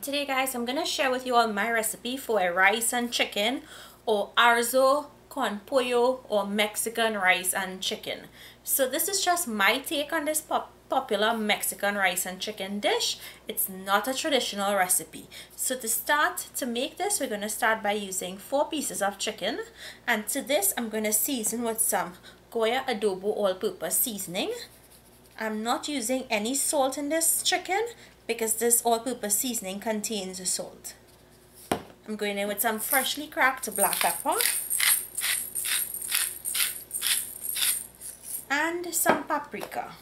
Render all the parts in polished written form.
Today guys, I'm gonna share with you all my recipe for a rice and chicken, or arroz con pollo, or Mexican rice and chicken. So this is just my take on this popular Mexican rice and chicken dish. It's not a traditional recipe. So to make this, we're gonna start by using 4 pieces of chicken, and to this I'm gonna season with some Goya adobo all-purpose seasoning. I'm not using any salt in this chicken because this all-purpose seasoning contains salt. I'm going in with some freshly cracked black pepper and some paprika.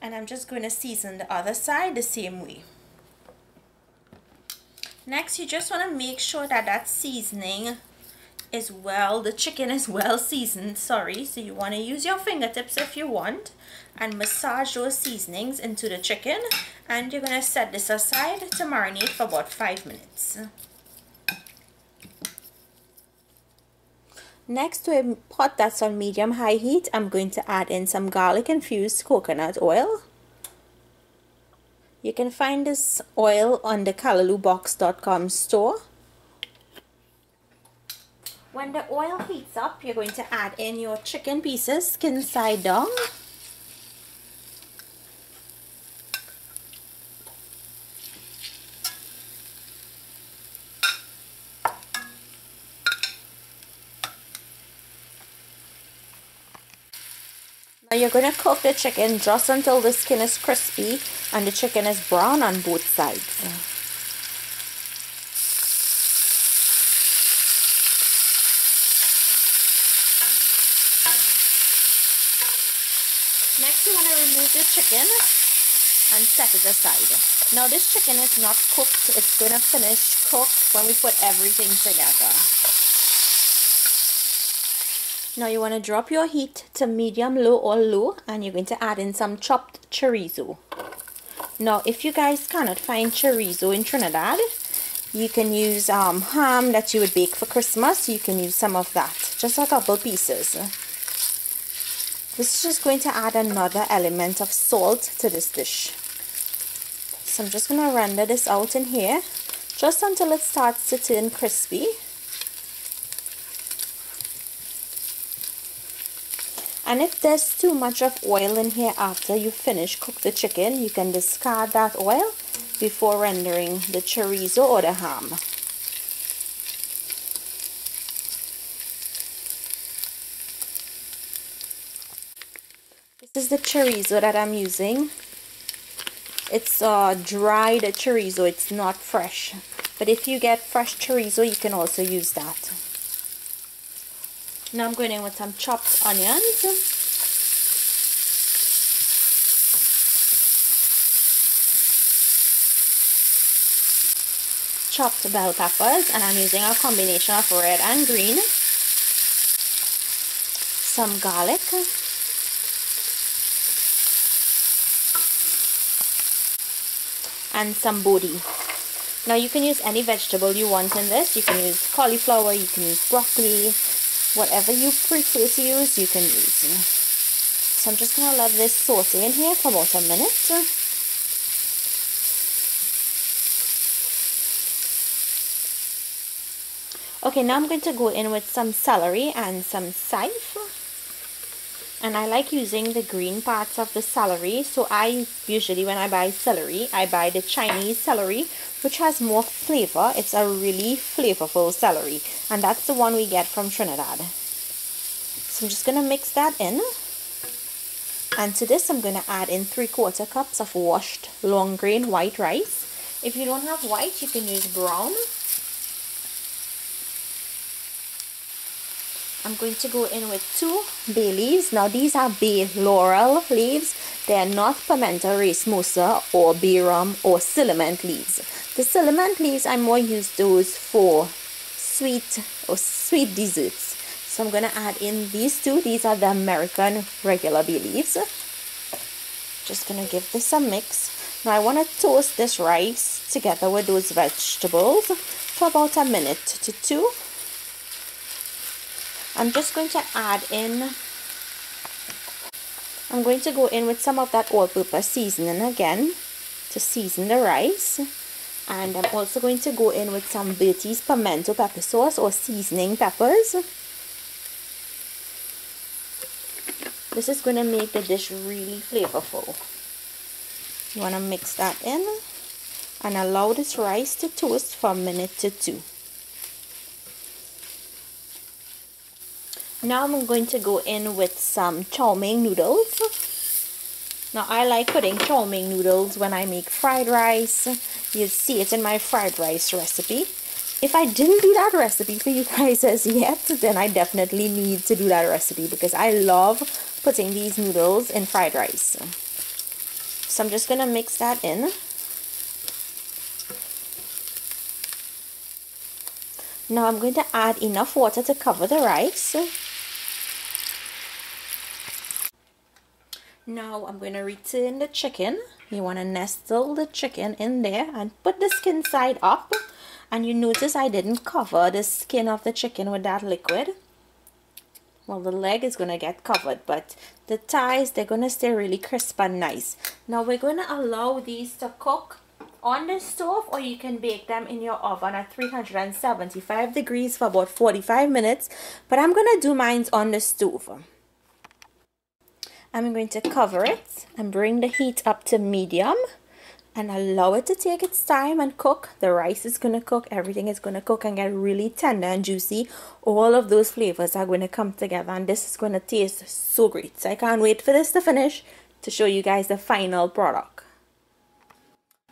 And I'm just going to season the other side the same way. Next, you just want to make sure that seasoning is the chicken is well seasoned, so you want to use your fingertips if you want and massage those seasonings into the chicken, and you're going to set this aside to marinate for about 5 minutes. Next, to a pot that's on medium-high heat, I'm going to add in some garlic infused coconut oil. You can find this oil on the CallalooBox.com store. When the oil heats up, you're going to add in your chicken pieces, skin side down. Now you're going to cook the chicken just until the skin is crispy and the chicken is brown on both sides. Next, you want to remove the chicken and set it aside. Now this chicken is not cooked, it's going to finish cooked when we put everything together. Now you want to drop your heat to medium, low or low, and you're going to add in some chopped chorizo. Now if you guys cannot find chorizo in Trinidad, you can use ham that you would bake for Christmas. You can use some of that, just a couple pieces. This is just going to add another element of salt to this dish. So I'm just going to render this out in here just until it starts to turn crispy. And if there's too much of oil in here after you finish cook the chicken, you can discard that oil before rendering the chorizo or the ham. This is the chorizo that I'm using. It's dried chorizo, it's not fresh. But if you get fresh chorizo, you can also use that. Now I'm going in with some chopped onions. Chopped bell peppers, and I'm using a combination of red and green. Some garlic. And some bodi. Now you can use any vegetable you want in this. You can use cauliflower, you can use broccoli, whatever you prefer to use, you can use. So I'm just going to let this saute in here for about a minute. Okay, now I'm going to go in with some celery and some scythe. And I like using the green parts of the celery, so I usually, when I buy celery, I buy the Chinese celery, which has more flavor. It's a really flavorful celery, and that's the one we get from Trinidad. So I'm just going to mix that in, and to this I'm going to add in 3/4 cups of washed long grain white rice. If you don't have white, you can use brown. I'm going to go in with 2 bay leaves. Now these are bay laurel leaves. They are not pimento racemosa or bay rum or cinnamon leaves. The cinnamon leaves, I more use those for sweet desserts. So I'm going to add in these 2. These are the American regular bay leaves. Just going to give this a mix. Now I want to toast this rice together with those vegetables for about a minute to 2. I'm just going to go in with some of that all-purpose seasoning again. to season the rice. And I'm also going to go in with some Bertie's pimento pepper sauce or seasoning peppers. This is going to make the dish really flavorful. You want to mix that in and allow this rice to toast for a minute to 2. Now I'm going to go in with some chow mein noodles. Now I like putting chow mein noodles when I make fried rice. You'll see it in my fried rice recipe. If I didn't do that recipe for you guys as yet, then I definitely need to do that recipe because I love putting these noodles in fried rice. So I'm just going to mix that in. Now I'm going to add enough water to cover the rice. Now I'm going to return the chicken. You want to nestle the chicken in there and put the skin side up. And you notice I didn't cover the skin of the chicken with that liquid. Well, the leg is going to get covered, but the thighs, they're going to stay really crisp and nice. Now we're going to allow these to cook on the stove, or you can bake them in your oven at 375 degrees for about 45 minutes. But I'm going to do mine on the stove. I'm going to cover it and bring the heat up to medium and allow it to take its time and cook. The rice is going to cook, everything is going to cook and get really tender and juicy. All of those flavors are going to come together and this is going to taste so great. So I can't wait for this to finish to show you guys the final product.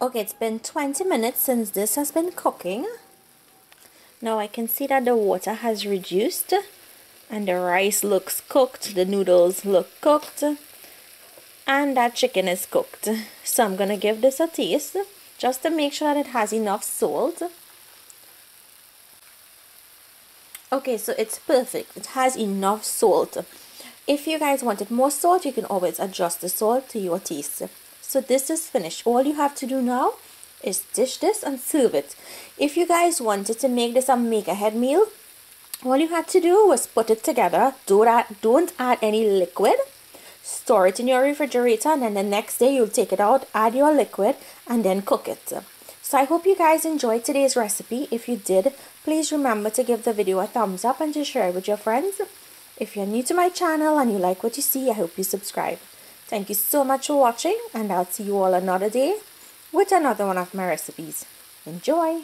Okay, it's been 20 minutes since this has been cooking. Now I can see that the water has reduced and the rice looks cooked, the noodles look cooked, and that chicken is cooked. So I'm going to give this a taste just to make sure that it has enough salt. Okay, so it's perfect. It has enough salt. If you guys wanted more salt, you can always adjust the salt to your taste. So this is finished. All you have to do now is dish this and serve it. If you guys wanted to make this a make-ahead meal, all you had to do was put it together. Don't add any liquid. Store it in your refrigerator and then the next day you'll take it out, add your liquid and then cook it. So I hope you guys enjoyed today's recipe. If you did, please remember to give the video a thumbs up and to share it with your friends. If you're new to my channel and you like what you see, I hope you subscribe. Thank you so much for watching and I'll see you all another day with another one of my recipes. Enjoy!